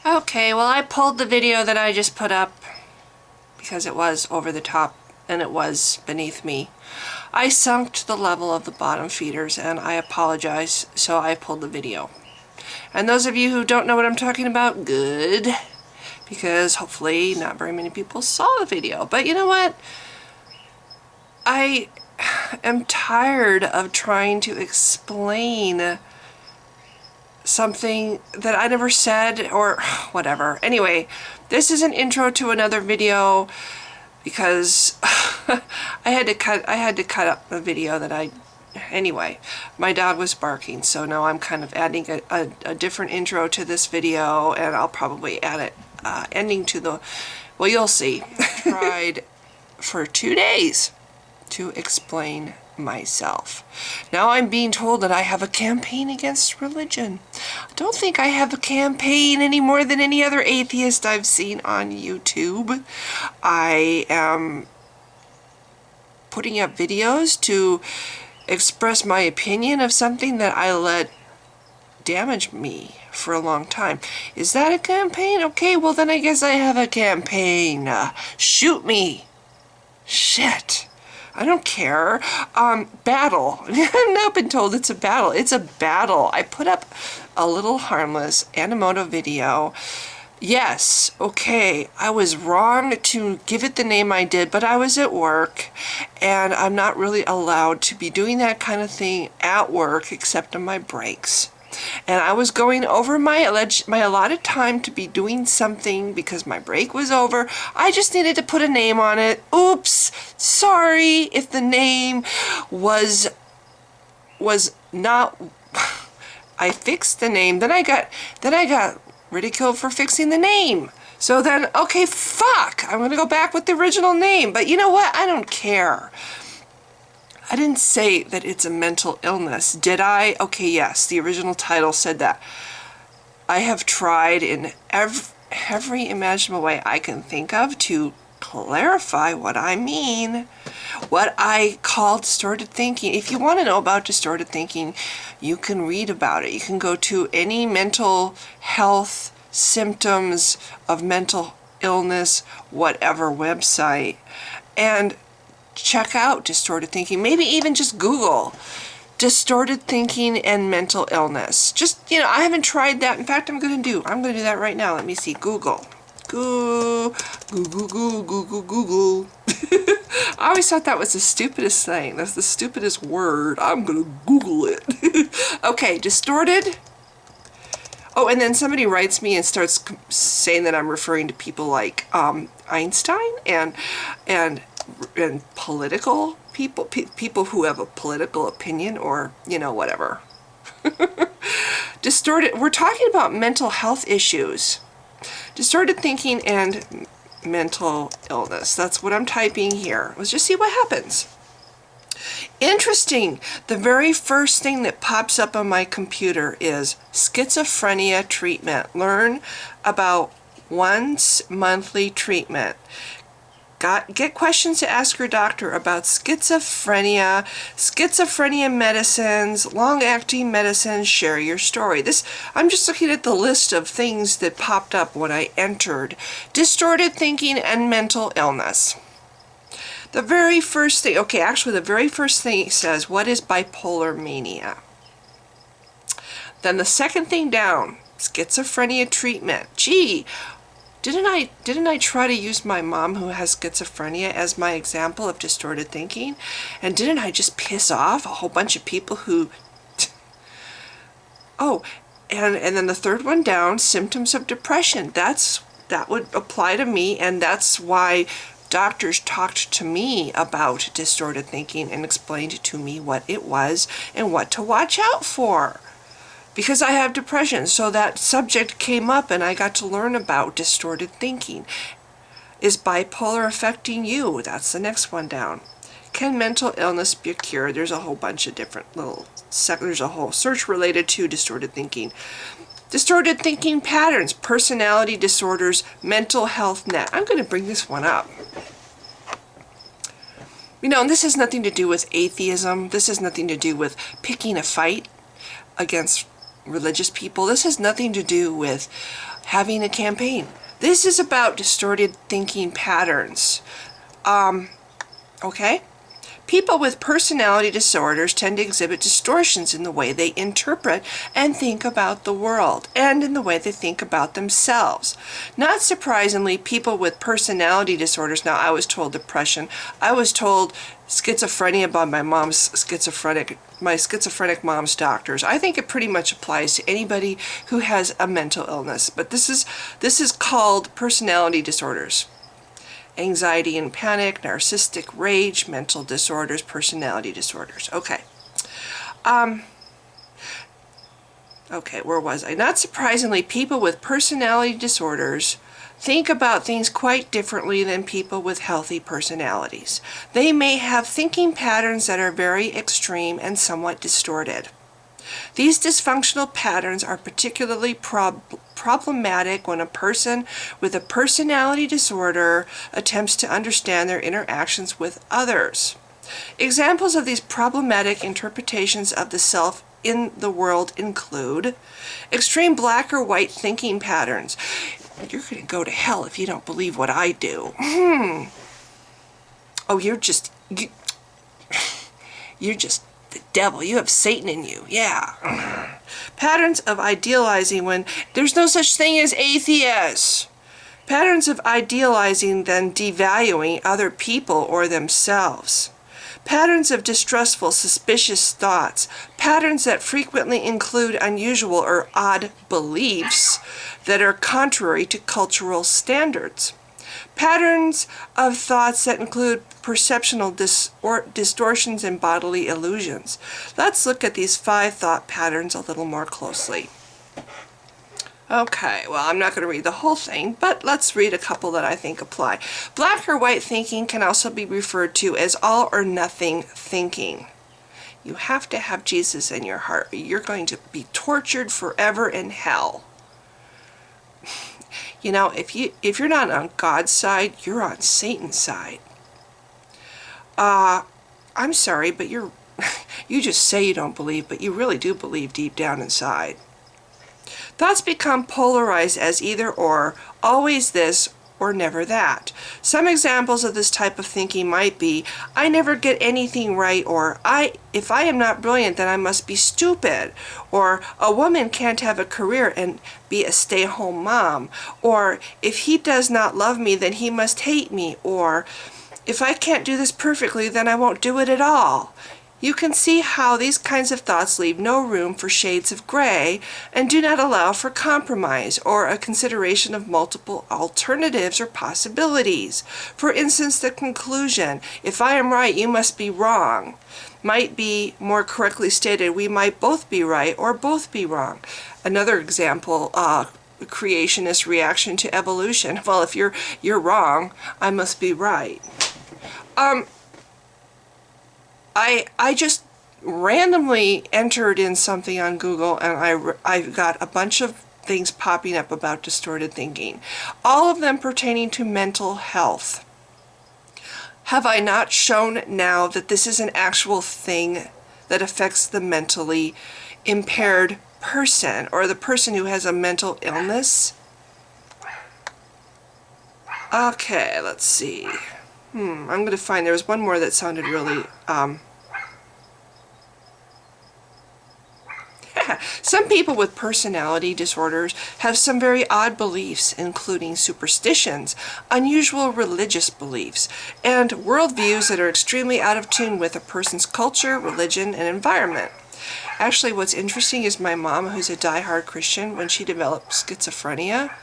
Okay, well, I pulled the video that I just put up because it was over the top and it was beneath me. I sunk to the level of the bottom feeders and I apologize, so I pulled the video. And those of you who don't know what I'm talking about, good, because hopefully not very many people saw the video. But you know what? I am tired of trying to explain something that I never said or whatever. Anyway, this is an intro to another video because I had to cut up a video that anyway, my dog was barking, so now I'm kind of adding a different intro to this video, and I'll probably add it ending to the, well, you'll see. Tried for 2 days to explain myself. Now I'm being told that I have a campaign against religion. I don't think I have a campaign any more than any other atheist I've seen on YouTube. I am putting up videos to express my opinion of something that I let damage me for a long time. Is that a campaign? Okay, well then I guess I have a campaign. Shoot me. Shit. I don't care. Battle. I've not been told it's a battle. It's a battle. I put up a little harmless Animoto video. Yes, okay, I was wrong to give it the name I did, but I was at work, and I'm not really allowed to be doing that kind of thing at work except on my breaks. And I was going over my allotted time to be doing something because my break was over. I just needed to put a name on it. Oops, sorry if the name was not. I fixed the name. Then I got ridiculed for fixing the name. So then, okay, fuck. I'm gonna go back with the original name. But you know what? I don't care. I didn't say that it's a mental illness, did I? Okay, yes, the original title said that. I have tried in every imaginable way I can think of to clarify what I mean. What I call distorted thinking. If you want to know about distorted thinking, you can read about it. You can go to any mental health symptoms of mental illness, whatever website, and check out distorted thinking. Maybe even just Google distorted thinking and mental illness. Just, I haven't tried that. In fact, I'm going to do that right now. Let me see. Google. Google. I always thought that was the stupidest thing. That's the stupidest word. I'm going to Google it. Okay, distorted. Oh, and then somebody writes me and starts saying that I'm referring to people like Einstein and political people who have a political opinion, or whatever. Distorted. We're talking about mental health issues, distorted thinking and mental illness. That's what I'm typing here. Let's just see what happens. Interesting. The very first thing that pops up on my computer is schizophrenia treatment. Learn about once monthly treatment. Get questions to ask your doctor about schizophrenia medicines, long-acting medicines, share your story. I'm just looking at the list of things that popped up when I entered distorted thinking and mental illness. The very first thing, the very first thing says, what is bipolar mania? Then the second thing down, schizophrenia treatment. Gee, Didn't I try to use my mom who has schizophrenia as my example of distorted thinking? And didn't I just piss off a whole bunch of people who... Oh, and then the third one down, symptoms of depression. That would apply to me, and that's why doctors talked to me about distorted thinking and explained to me what it was and what to watch out for. Because I have depression, so that subject came up and I got to learn about distorted thinking. Is bipolar affecting you? That's the next one down. Can mental illness be cured? There's a whole bunch of different there's a whole search related to distorted thinking. Distorted thinking patterns, personality disorders, mental health net. I'm going to bring this one up. And this has nothing to do with atheism. This has nothing to do with picking a fight against religious people. This has nothing to do with having a campaign. This is about distorted thinking patterns. Okay? People with personality disorders tend to exhibit distortions in the way they interpret and think about the world, and in the way they think about themselves. Not surprisingly, people with personality disorders, now I was told depression, I was told schizophrenia by my schizophrenic mom's doctors. I think it pretty much applies to anybody who has a mental illness, but this is called personality disorders. Anxiety and panic, narcissistic rage, mental disorders, personality disorders. Okay. Okay, where was I? Not surprisingly, people with personality disorders think about things quite differently than people with healthy personalities. They may have thinking patterns that are very extreme and somewhat distorted. These dysfunctional patterns are particularly problematic when a person with a personality disorder attempts to understand their interactions with others. Examples of these problematic interpretations of the self in the world include extreme black or white thinking patterns. You're going to go to hell if you don't believe what I do. Oh, you're just the devil. You have Satan in you. Yeah. Patterns of idealizing when there's no such thing as atheists. Patterns of idealizing then devaluing other people or themselves. Patterns of distrustful, suspicious thoughts. Patterns that frequently include unusual or odd beliefs that are contrary to cultural standards. Patterns of thoughts that include perceptual distortions and bodily illusions. Let's look at these 5 thought patterns a little more closely. Okay, well, I'm not going to read the whole thing, but let's read a couple that I think apply. Black or white thinking can also be referred to as all or nothing thinking. You have to have Jesus in your heart. You're going to be tortured forever in hell. You know, if you're not on God's side, you're on Satan's side. I'm sorry, but you just say you don't believe, but you really do believe deep down inside. Thoughts become polarized as either or, always this or never that. Some examples of this type of thinking might be, I never get anything right, or if I am not brilliant, then I must be stupid, or a woman can't have a career and be a stay-at-home mom, or if he does not love me, then he must hate me, or if I can't do this perfectly, then I won't do it at all. You can see how these kinds of thoughts leave no room for shades of gray and do not allow for compromise or a consideration of multiple alternatives or possibilities. For instance, the conclusion, if I am right, you must be wrong, might be more correctly stated, we might both be right or both be wrong. Another example, creationist reaction to evolution. Well, if you're wrong, I must be right. I just randomly entered in something on Google, and I got a bunch of things popping up about distorted thinking, all of them pertaining to mental health. Have I not shown now that this is an actual thing that affects the mentally impaired person, or the person who has a mental illness? Okay, let's see. I'm going to find, there was one more that sounded really, Some people with personality disorders have some very odd beliefs, including superstitions, unusual religious beliefs, and worldviews that are extremely out of tune with a person's culture, religion, and environment. Actually, what's interesting is my mom, who's a diehard Christian, when she developed schizophrenia,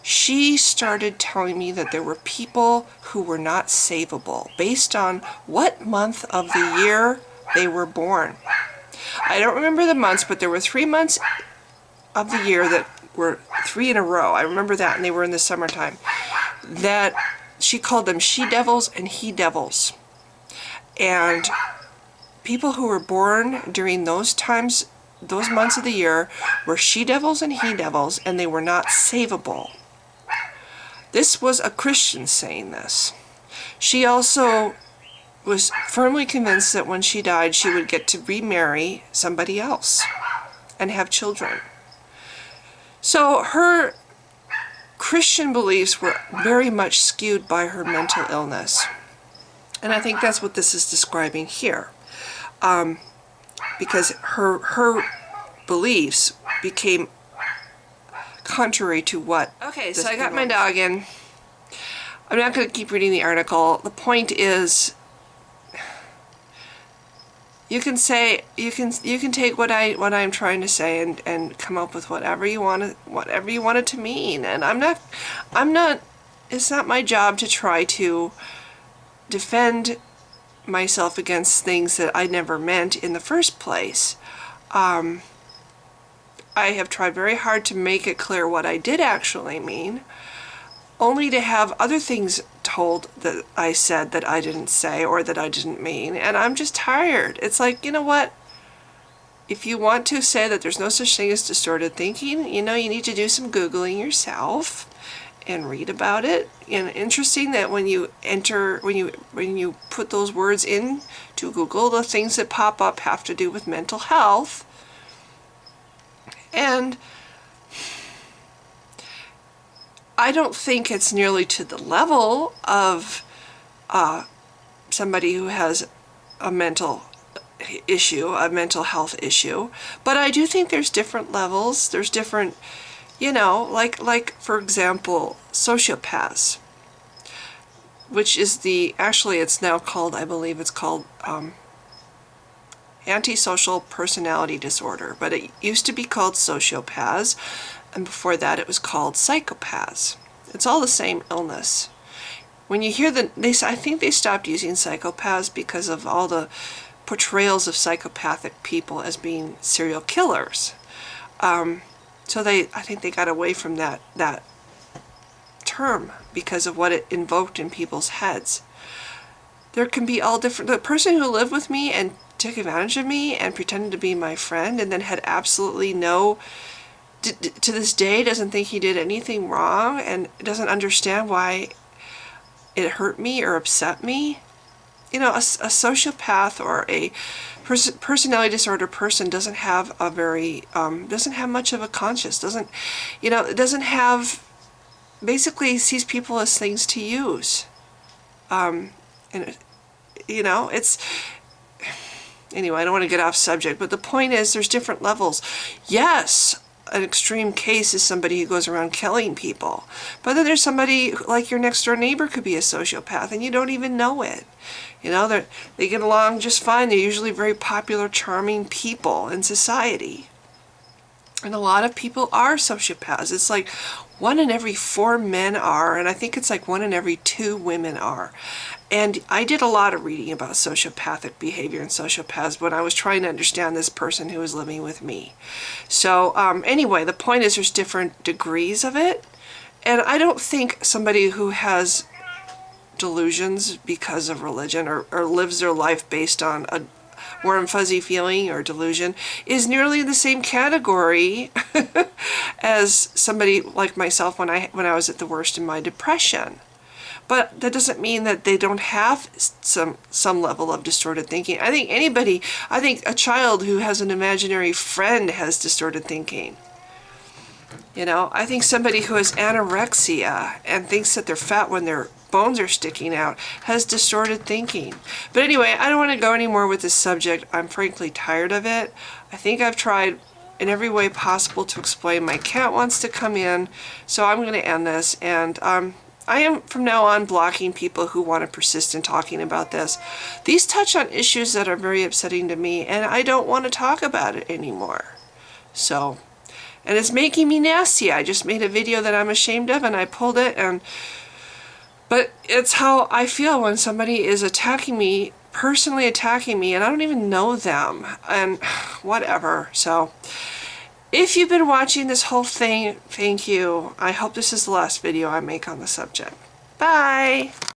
she started telling me that there were people who were not savable based on what month of the year they were born. I don't remember the months, but there were 3 months of the year that were 3 in a row. I remember that, and they were in the summertime. That she called them she-devils and he-devils. And people who were born during those times, those months of the year, were she-devils and he-devils, and they were not savable. This was a Christian saying this. She also was firmly convinced that when she died, she would get to remarry somebody else. and have children. So her Christian beliefs were very much skewed by her mental illness. And I think that's what this is describing here. Because her beliefs became contrary to what... Okay, so I got my dog in. I'm not going to keep reading the article. The point is, you can take what I'm trying to say and come up with whatever you want it to mean. And I'm not. It's not my job to try to defend myself against things that I never meant in the first place. I have tried very hard to make it clear what I did actually mean, only to have other things told that I said that I didn't say or that I didn't mean. And I'm just tired. It's like, you know what? If you want to say that there's no such thing as distorted thinking, you need to do some Googling yourself and read about it. And interesting that when you put those words in to Google, the things that pop up have to do with mental health. And I don't think it's nearly to the level of somebody who has a mental issue, a mental health issue, but I do think there's different levels. There's different, like for example, sociopaths, which is it's now called, I believe it's called antisocial personality disorder, but it used to be called sociopaths. And before that, it was called psychopaths. It's all the same illness. When you hear I think they stopped using psychopaths because of all the portrayals of psychopathic people as being serial killers. So I think they got away from that term because of what it invoked in people's heads. There can be all different. The person who lived with me and took advantage of me and pretended to be my friend and then had absolutely no, to this day, doesn't think he did anything wrong and doesn't understand why it hurt me or upset me. A sociopath or a personality disorder person doesn't have much of a conscience, doesn't have, basically sees people as things to use. Anyway, I don't want to get off subject, but the point is there's different levels. Yes, an extreme case is somebody who goes around killing people. But then there's somebody like your next door neighbor could be a sociopath and you don't even know it. They get along just fine. They're usually very popular, charming people in society. And a lot of people are sociopaths. It's like 1 in every 4 men are, and I think it's like 1 in every 2 women are. And I did a lot of reading about sociopathic behavior and sociopaths when I was trying to understand this person who was living with me. So anyway, the point is there's different degrees of it. And I don't think somebody who has delusions because of religion or lives their life based on a warm fuzzy feeling or delusion is nearly the same category as somebody like myself when I was at the worst in my depression. But that doesn't mean that they don't have some level of distorted thinking. I think a child who has an imaginary friend has distorted thinking. I think somebody who has anorexia and thinks that they're fat when their bones are sticking out has distorted thinking. But anyway, I don't want to go any more with this subject. I'm frankly tired of it. I think I've tried in every way possible to explain. My cat wants to come in, so I'm going to end this. And I am from now on blocking people who want to persist in talking about this. These touch on issues that are very upsetting to me, and I don't want to talk about it anymore. So, and it's making me nasty. I just made a video that I'm ashamed of, and I pulled it, but it's how I feel when somebody is attacking me, personally attacking me, and I don't even know them, and whatever. So, if you've been watching this whole thing, thank you. I hope this is the last video I make on the subject. Bye!